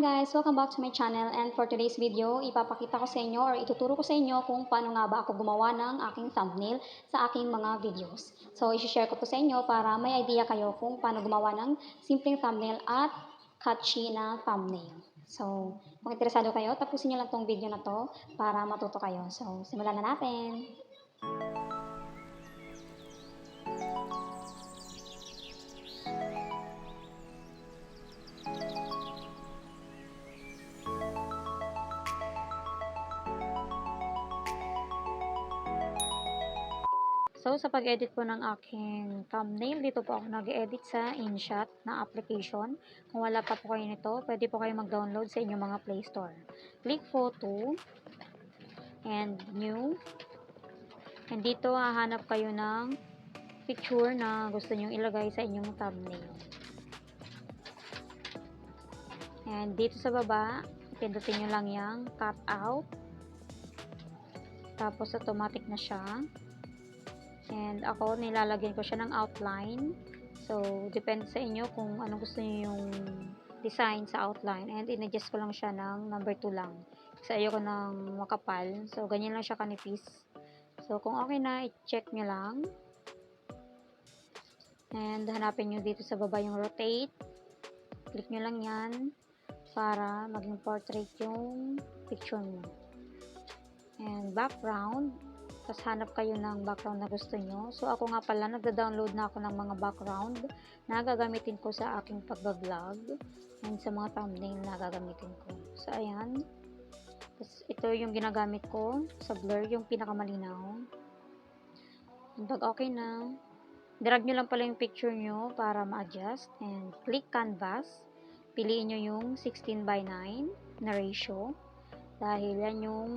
guys! Welcome back to my channel, and for today's video, ipapakita ko sa inyo or ituturo ko sa inyo kung paano nga ba ako gumawa ng aking thumbnail sa aking mga videos. So, isi-share ko to sa inyo para may idea kayo kung paano gumawa ng simpleng thumbnail at catchy na thumbnail. So, kung interesado kayo, tapusin nyo lang tong video na to para matuto kayo. So, simulan na natin! So, sa pag-edit po ng aking thumbnail, dito po ako nag-edit sa InShot na application. Kung wala pa po kayo nito, pwede po kayo mag-download sa inyong mga Play Store. Click Photo and New. And dito, hahanap kayo ng picture na gusto nyong ilagay sa inyong thumbnail. And dito sa baba, pindutin nyo lang yung cut out. Tapos, automatic na siya. And ako, nilalagyan ko siya ng outline. So, depende sa inyo kung anong gusto niyo yung design sa outline. And in-adjust ko lang siya ng number 2 lang. Kasi ayoko ng makapal. So, ganyan lang siya kanipis. So, kung okay na, i-check nyo lang. And hanapin nyo dito sa baba yung rotate. Click nyo lang yan para maging portrait yung picture nyo. And background. Tapos hanap kayo ng background na gusto nyo. So ako nga pala, nagda-download na ako ng mga background na gagamitin ko sa aking pagbablog and sa mga thumbnail na gagamitin ko. So ayan. Tapos ito yung ginagamit ko sa blur, yung pinakamalinaw. And pag okay na, drag nyo lang pala yung picture nyo para ma-adjust. And click canvas. Piliin nyo yung 16:9 na ratio. Dahil yan yung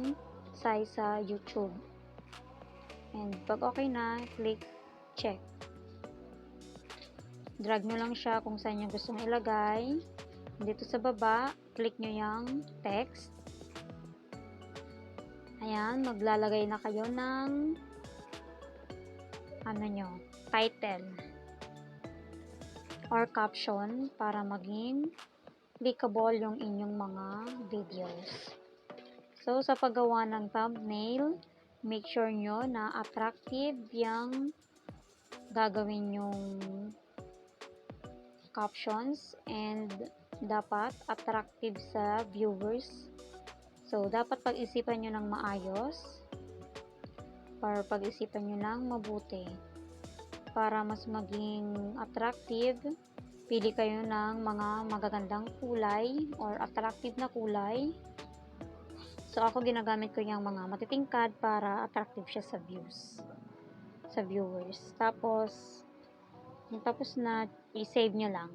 size sa YouTube. And pag okay na, click check. Drag nyo lang siya kung saan nyo gustong ilagay. Dito sa baba, click nyo yung text. Ayan, maglalagay na kayo ng title or caption para maging clickable yung inyong mga videos. So, sa paggawa ng thumbnail, make sure nyo na attractive yung gagawin yung captions and dapat attractive sa viewers. So, dapat pag-isipan nyo ng maayos para pag-isipan nyo ng mabuti. Para mas maging attractive, pili kayo ng mga magagandang kulay or attractive na kulay. So, ako ginagamit ko yung mga matitingkad para attractive siya sa viewers. Tapos, yung tapos na, i-save nyo lang.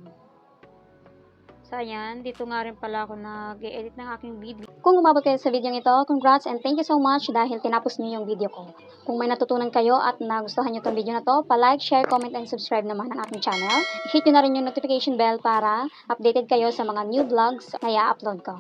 So, ayan. Dito nga rin pala ako nag-edit ng aking video. Kung umabot kayo sa video ito, congrats and thank you so much dahil tinapos nyo yung video ko. Kung may natutunan kayo at nagustuhan nyo itong video na to, pa-like, share, comment, and subscribe naman ang aking channel. I-hit nyo na rin yung notification bell para updated kayo sa mga new vlogs na i-upload ko.